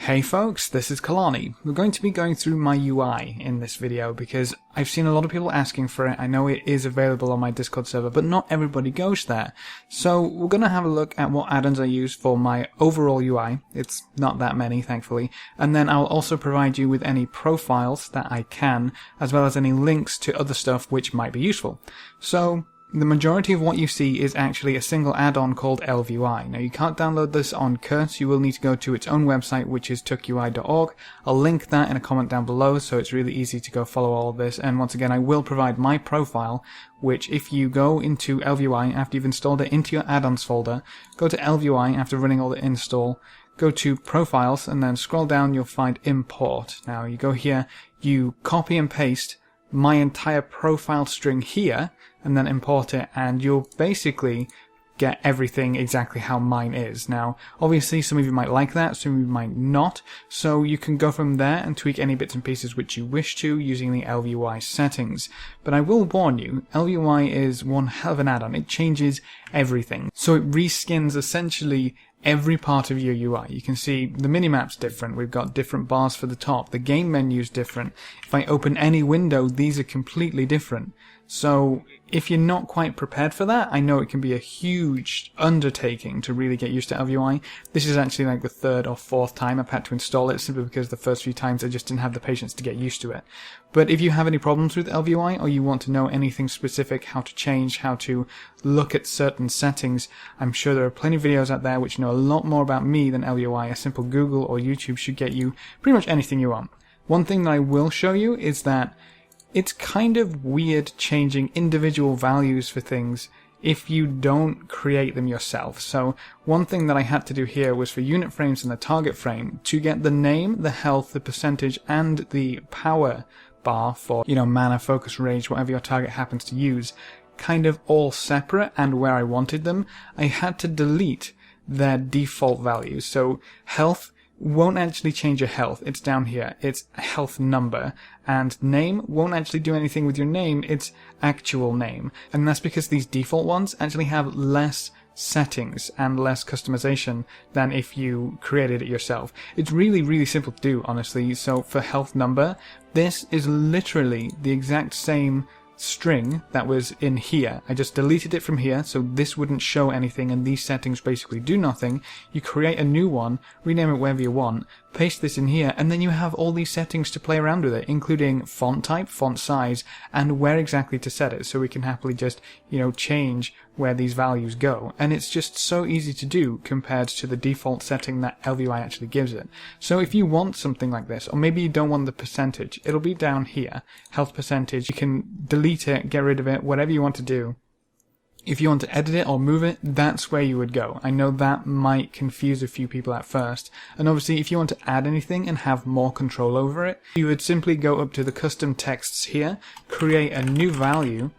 Hey folks, this is Kalani. We're going to be going through my UI in this video because I've seen a lot of people asking for it. I know it is available on my Discord server, but not everybody goes there. So we're going to have a look at what add-ons I use for my overall UI. It's not that many, thankfully. And then I'll also provide you with any profiles that I can, as well as any links to other stuff which might be useful. So the majority of what you see is actually a single add-on called ElvUI. Now you can't download this on Curse, you will need to go to its own website, which is tukui.org. I'll link that in a comment down below, so it's really easy to go follow all of this. And once again, I will provide my profile, which if you go into ElvUI after you've installed it into your add-ons folder, go to ElvUI after running all the install, go to Profiles, and then scroll down, you'll find Import. Now you go here, you copy and paste my entire profile string here, and then import it, and you'll basically get everything exactly how mine is. Now, obviously some of you might like that, some of you might not, so you can go from there and tweak any bits and pieces which you wish to using the ElvUI settings. But I will warn you, ElvUI is one hell of an add-on. It changes everything. So it reskins essentially every part of your UI. You can see the minimap's different, we've got different bars for the top, the game menu's different. If I open any window, these are completely different. So if you're not quite prepared for that, I know it can be a huge undertaking to really get used to ElvUI. This is actually like the third or fourth time I've had to install it, simply because the first few times I just didn't have the patience to get used to it. But if you have any problems with ElvUI, or you want to know anything specific, how to change, how to look at certain settings, I'm sure there are plenty of videos out there which know a lot more about me than ElvUI. A simple Google or YouTube should get you pretty much anything you want. One thing that I will show you is that it's kind of weird changing individual values for things if you don't create them yourself. So one thing that I had to do here was for unit frames and the target frame to get the name, the health, the percentage, and the power bar for, mana, focus, rage, whatever your target happens to use, kind of all separate and where I wanted them. I had to delete their default values. So health won't actually change your health, it's down here, it's a health number, and name won't actually do anything with your name, it's actual name. And that's because these default ones actually have less settings and less customization than if you created it yourself. It's really, really simple to do, honestly. So for health number, this is literally the exact same string that was in here. I just deleted it from here, so this wouldn't show anything and these settings basically do nothing. You create a new one, rename it wherever you want, paste this in here, and then you have all these settings to play around with it, including font type, font size, and where exactly to set it, so we can happily just, change where these values go. And it's just so easy to do compared to the default setting that ElvUI actually gives it. So if you want something like this, or maybe you don't want the percentage, it'll be down here, health percentage. You can delete it, get rid of it, whatever you want to do. If you want to edit it or move it, that's where you would go. I know that might confuse a few people at first. And obviously if you want to add anything and have more control over it, you would simply go up to the custom texts here, create a new value,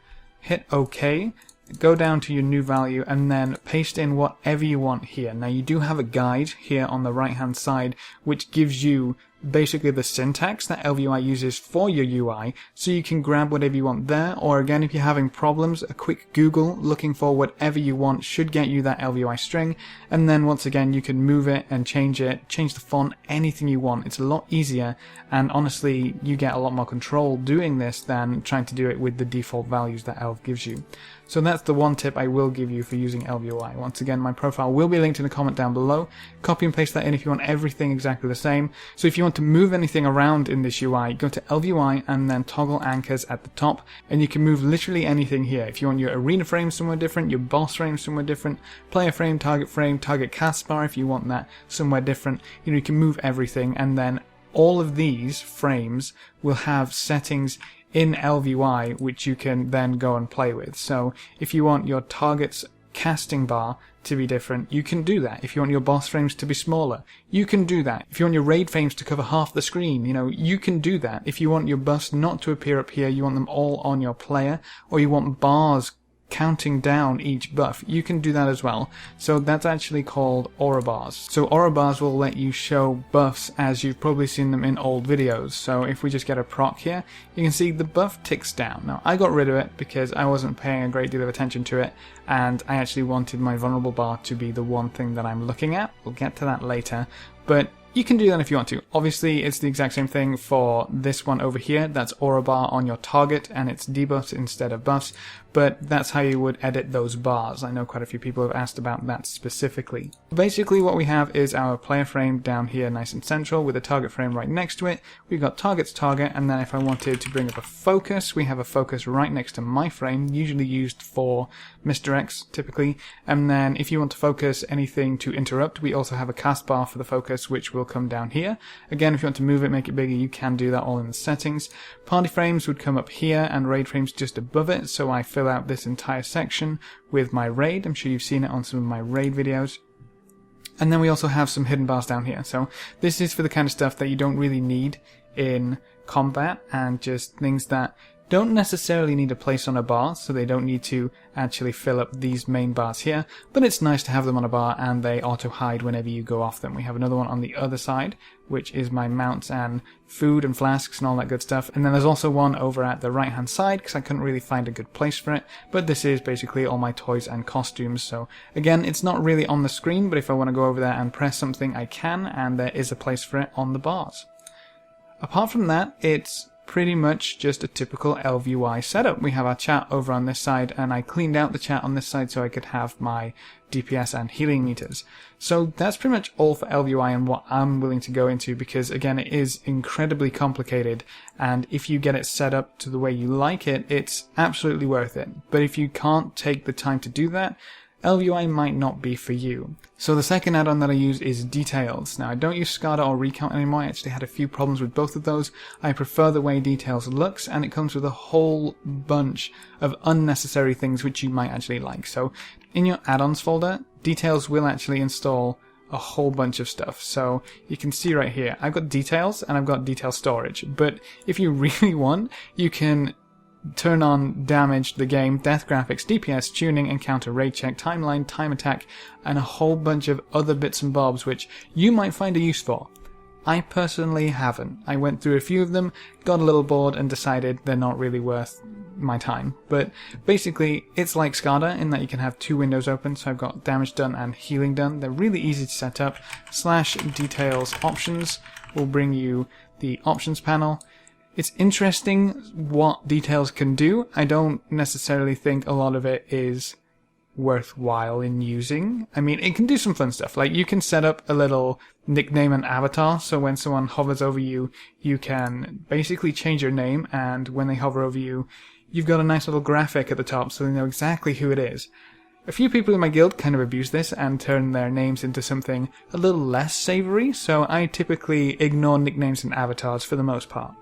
hit OK, go down to your new value, and then paste in whatever you want here. Now you do have a guide here on the right hand side which gives you basically the syntax that ElvUI uses for your UI, so you can grab whatever you want there, or again if you're having problems, a quick Google looking for whatever you want should get you that ElvUI string, and then once again you can move it and change it, change the font, anything you want. It's a lot easier, and honestly you get a lot more control doing this than trying to do it with the default values that Elv gives you. So that's the one tip I will give you for using ElvUI. Once again, my profile will be linked in the comment down below. Copy and paste that in if you want everything exactly the same. So if you want to move anything around in this UI, go to ElvUI and then toggle anchors at the top, and you can move literally anything here. If you want your arena frame somewhere different, your boss frame somewhere different, player frame, target cast bar if you want that somewhere different, you can move everything, and then all of these frames will have settings in ElvUI which you can then go and play with. So if you want your target's casting bar to be different, you can do that. If you want your boss frames to be smaller, you can do that. If you want your raid frames to cover half the screen, you can do that. If you want your buffs not to appear up here, you want them all on your player, or you want bars counting down each buff, you can do that as well. So that's actually called Ora Bars. So Ora Bars will let you show buffs as you've probably seen them in old videos. So if we just get a proc here, you can see the buff ticks down. Now I got rid of it because I wasn't paying a great deal of attention to it, and I actually wanted my vulnerable bar to be the one thing that I'm looking at. We'll get to that later. But you can do that if you want to. Obviously, it's the exact same thing for this one over here. That's Ora Bar on your target, and it's debuffs instead of buffs, but that's how you would edit those bars. I know quite a few people have asked about that specifically. Basically, what we have is our player frame down here nice and central with a target frame right next to it. We've got target's target, and then if I wanted to bring up a focus, we have a focus right next to my frame, usually used for misdirects typically, and then if you want to focus anything to interrupt, we also have a cast bar for the focus, which will come down here. Again, if you want to move it, make it bigger, you can do that all in the settings. Party frames would come up here and raid frames just above it, so I fill out this entire section with my raid. I'm sure you've seen it on some of my raid videos. And then we also have some hidden bars down here. So this is for the kind of stuff that you don't really need in combat, and just things that don't necessarily need a place on a bar, so they don't need to actually fill up these main bars here, but it's nice to have them on a bar and they auto hide whenever you go off them. We have another one on the other side, which is my mounts and food and flasks and all that good stuff, and then there's also one over at the right hand side because I couldn't really find a good place for it, but this is basically all my toys and costumes. So again, it's not really on the screen, but if I want to go over there and press something I can, and there is a place for it on the bars. Apart from that, it's pretty much just a typical ElvUI setup. We have our chat over on this side, and I cleaned out the chat on this side so I could have my DPS and healing meters. So that's pretty much all for ElvUI and what I'm willing to go into, because again, it is incredibly complicated, and if you get it set up to the way you like it, it's absolutely worth it. But if you can't take the time to do that, ElvUI might not be for you. So the second add-on that I use is Details. Now I don't use SCADA or Recount anymore. I actually had a few problems with both of those. I prefer the way Details looks, and it comes with a whole bunch of unnecessary things which you might actually like. So in your add-ons folder, Details will actually install a whole bunch of stuff. So you can see right here, I've got Details and I've got Detail Storage. But if you really want, you can turn on damage, the game, death graphics, DPS, tuning, encounter, raid check, timeline, time attack, and a whole bunch of other bits and bobs which you might find a use for. I personally haven't. I went through a few of them, got a little bored, and decided they're not really worth my time. But basically, it's like SCADA in that you can have two windows open, so I've got damage done and healing done. They're really easy to set up. /details options will bring you the options panel. It's interesting what Details can do. I don't necessarily think a lot of it is worthwhile in using. I mean, it can do some fun stuff. Like, you can set up a little nickname and avatar, so when someone hovers over you, you can basically change your name, and when they hover over you, you've got a nice little graphic at the top so they know exactly who it is. A few people in my guild kind of abuse this and turn their names into something a little less savory, so I typically ignore nicknames and avatars for the most part.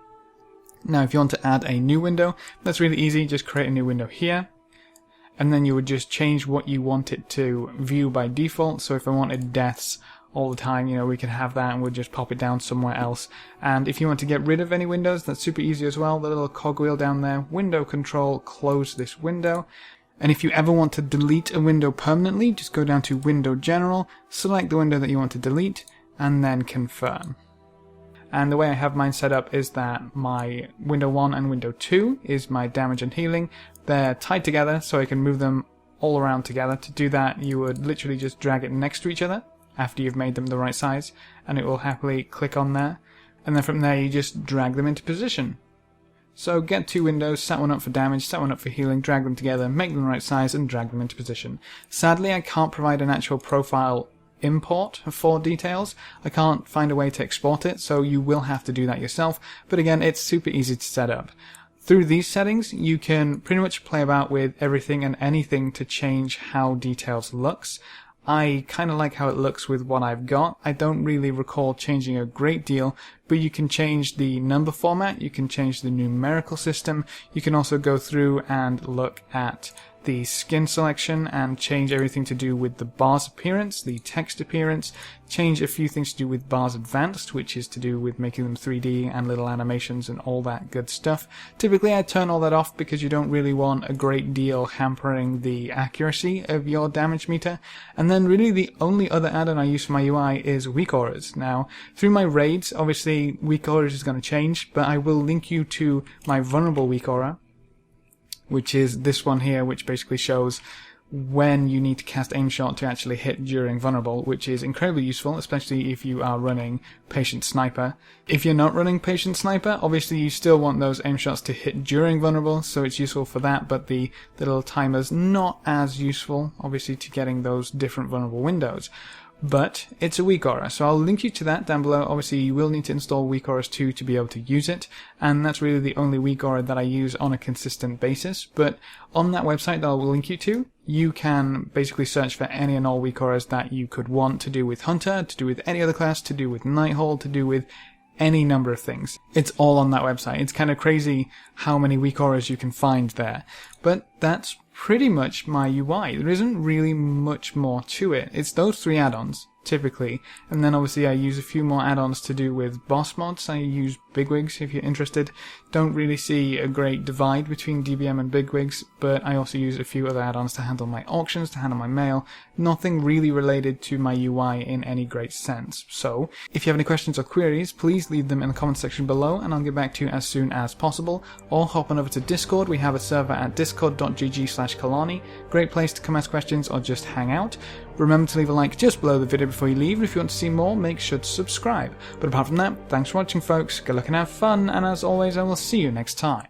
Now if you want to add a new window, that's really easy. Just create a new window here, and then you would just change what you want it to view by default. So if I wanted deaths all the time, we can have that and we'll just pop it down somewhere else. And if you want to get rid of any windows, that's super easy as well. The little cogwheel down there, window control, close this window. And if you ever want to delete a window permanently, just go down to Window General, select the window that you want to delete, and then confirm. And the way I have mine set up is that my window 1 and window 2 is my damage and healing. They're tied together so I can move them all around together. To do that, you would literally just drag it next to each other after you've made them the right size, and it will happily click on there. And then from there you just drag them into position. So get two windows, set one up for damage, set one up for healing, drag them together, make them the right size, and drag them into position. Sadly, I can't provide an actual profile import for Details. I can't find a way to export it, so you will have to do that yourself, but again, it's super easy to set up. Through these settings, you can pretty much play about with everything and anything to change how Details looks. I kind of like how it looks with what I've got. I don't really recall changing a great deal, but you can change the number format, you can change the numerical system, you can also go through and look at the skin selection and change everything to do with the bar's appearance, the text appearance, change a few things to do with bars advanced, which is to do with making them 3D and little animations and all that good stuff. Typically I turn all that off because you don't really want a great deal hampering the accuracy of your damage meter. And then really the only other add-on I use for my UI is WeakAuras. Now, through my raids, obviously WeakAuras is going to change, but I will link you to my vulnerable WeakAura, which is this one here, which basically shows when you need to cast aim shot to actually hit during vulnerable, which is incredibly useful, especially if you are running Patient Sniper. If you're not running Patient Sniper, obviously you still want those aim shots to hit during vulnerable, so it's useful for that, but the little timer's not as useful, obviously, to getting those different vulnerable windows. But it's a WeakAuras, so I'll link you to that down below. Obviously, you will need to install WeakAuras 2 to be able to use it, and that's really the only WeakAura that I use on a consistent basis. But on that website that I'll link you to, you can basically search for any and all WeakAuras that you could want to do with Hunter, to do with any other class, to do with Nighthawk, to do with any number of things. It's all on that website. It's kind of crazy how many WeakAuras you can find there. But that's pretty much my UI. There isn't really much more to it. It's those 3 add-ons, typically, and then obviously I use a few more add-ons to do with boss mods. I use bigwigs if you're interested. Don't really see a great divide between DBM and bigwigs, but I also use a few other add-ons to handle my auctions, to handle my mail. Nothing really related to my UI in any great sense. So, if you have any questions or queries, please leave them in the comment section below and I'll get back to you as soon as possible. Or hop on over to Discord. We have a server at discord.gg/Kalani. Great place to come ask questions or just hang out. Remember to leave a like just below the video before you leave. If you want to see more, make sure to subscribe. But apart from that, thanks for watching, folks. Good luck and have fun, and as always, I will see you next time.